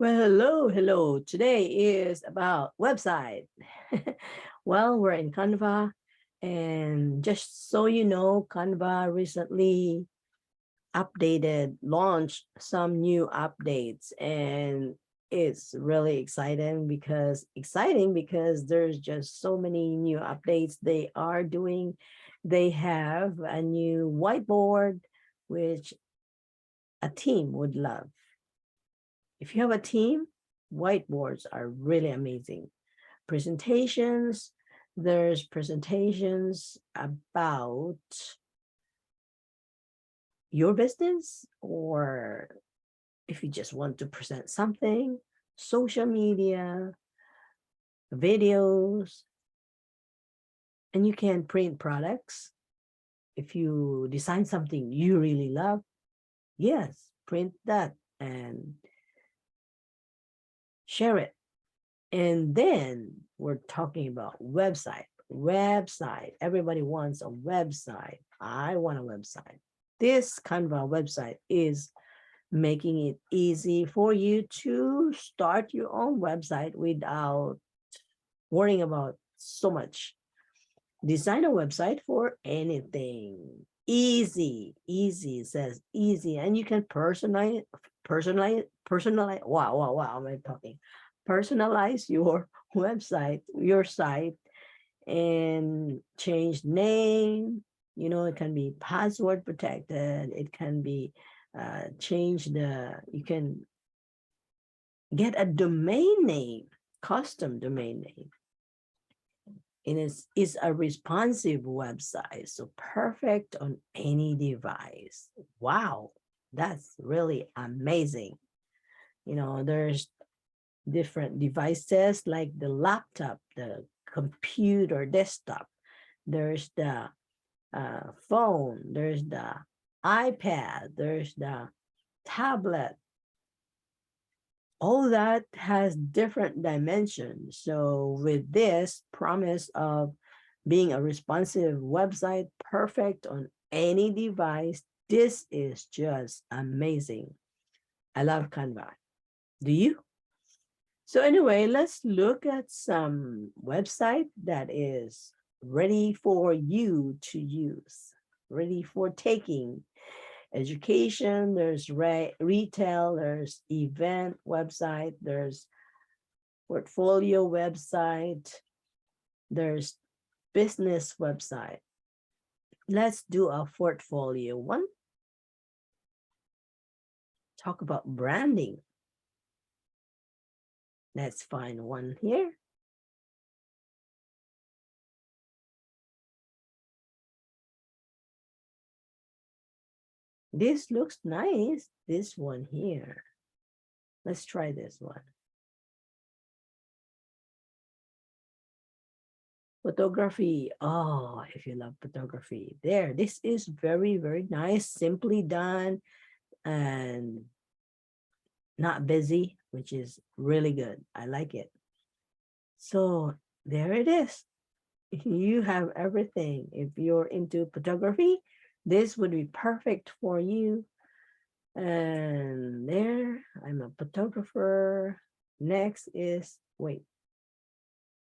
Well, hello. Today is about website. Well, we're in Canva, and just so you know, Canva recently launched some new updates, and it's really exciting because there's just so many new updates they are doing. They have a new whiteboard, which a team would love. If you have a team, whiteboards are really amazing. Presentations, there's presentations about your business, or if you just want to present something, social media, videos, and you can print products. If you design something you really love, yes, print that and share it. And then we're talking about website. Website. Everybody wants a website. I want a website. This Canva website is making it easy for you to start your own website without worrying about so much. Design a website for anything. Easy. It says easy, and you can personalize. Wow. Am I talking? Personalize your website, your site, and change name. You know, it can be password protected. It can be you can get a domain name, custom domain name. And it's a responsive website, so perfect on any device. Wow, that's really amazing. You know, there's different devices like the laptop, the computer, desktop. There's the phone, there's the iPad, there's the tablet. All that has different dimensions. So with this promise of being a responsive website, perfect on any device, this is just amazing. I love Canva. Do you? So anyway, let's look at some website that is ready for you to use, ready for taking. Education, there's retail, there's event website, there's portfolio website, there's business website. Let's do a portfolio one. Talk about branding. Let's find one here. This looks nice. This one here. Let's try this one. Photography. Oh, if you love photography, there. This is very nice. Simply done and not busy, which is really good. I like it. So there it is. You have everything. If you're into photography, this would be perfect for you. And there, I'm a photographer. Next is, wait,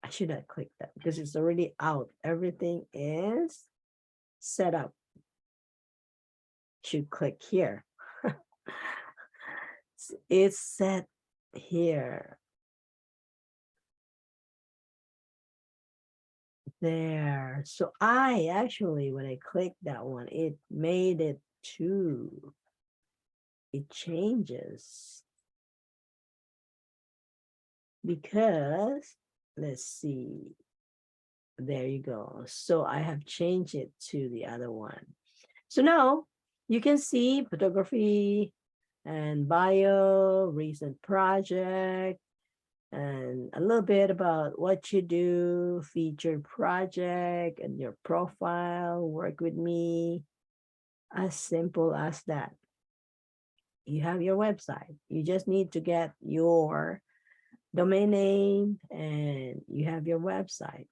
I should have clicked that because it's already out. Everything is set up. Should click here. It's set here. There. So I actually, when I clicked that one, it made it to, it changes. Because, let's see, there you go. So I have changed it to the other one. So now you can see photography and bio, recent project, and a little bit about what you do, featured project, and your profile, work with me. As simple as that. You have your website. You just need to get your domain name and you have your website.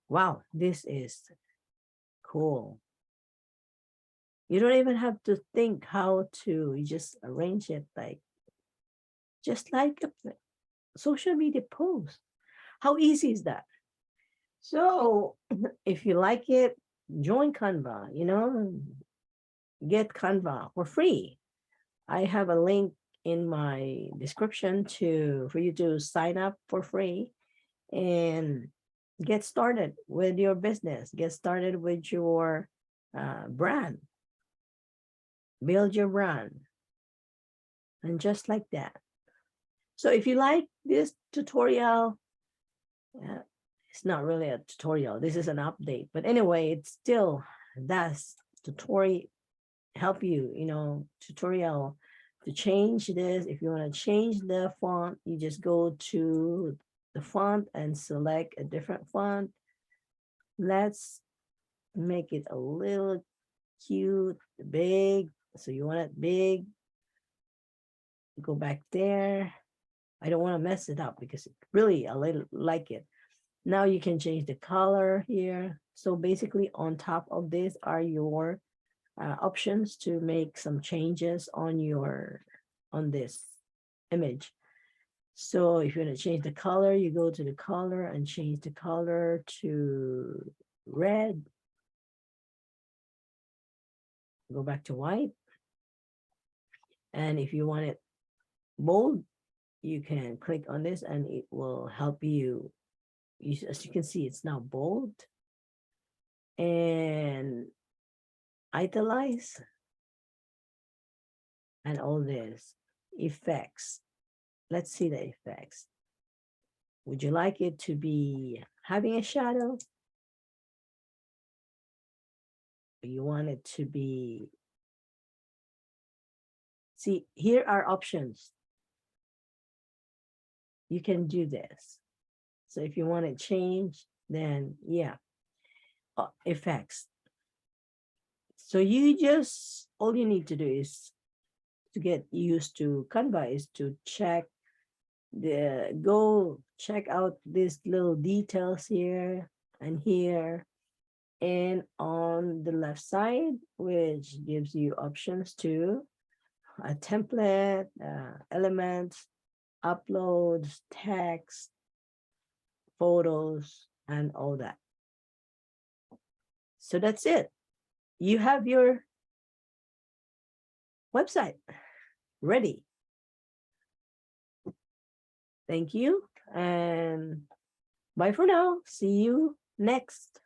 Wow, this is cool. You don't even have to think how to, you just arrange it like, just like a social media post. How easy is that? So if you like it, join Canva, get Canva for free. I have a link in my description for you to sign up for free and get started with your business. Get started with your brand. Build your brand. And just like that. So if you like this tutorial, it's not really a tutorial. This is an update. But anyway, it still does tutorial help you, tutorial to change this. If you want to change the font, you just go to the font and select a different font. Let's make it a little cute, big. So you want it big. Go back there. I don't want to mess it up because really I like it. Now you can change the color here. So basically on top of this are your options to make some changes on this image. So if you want to change the color, you go to the color and change the color to red. Go back to white. And if you want it bold, you can click on this and it will help you. As you can see, it's now bold and italize and all this effects. Let's see the effects. Would you like it to be having a shadow? You want it to be, see, here are options. You can do this. So if you want to change, then yeah, effects. So all you need to do is to get used to Canva is to go check out these little details here and here. And on the left side, which gives you options to a template, elements, uploads, text, photos, and all that. So that's it. You have your website ready. Thank you and bye for now. See you next.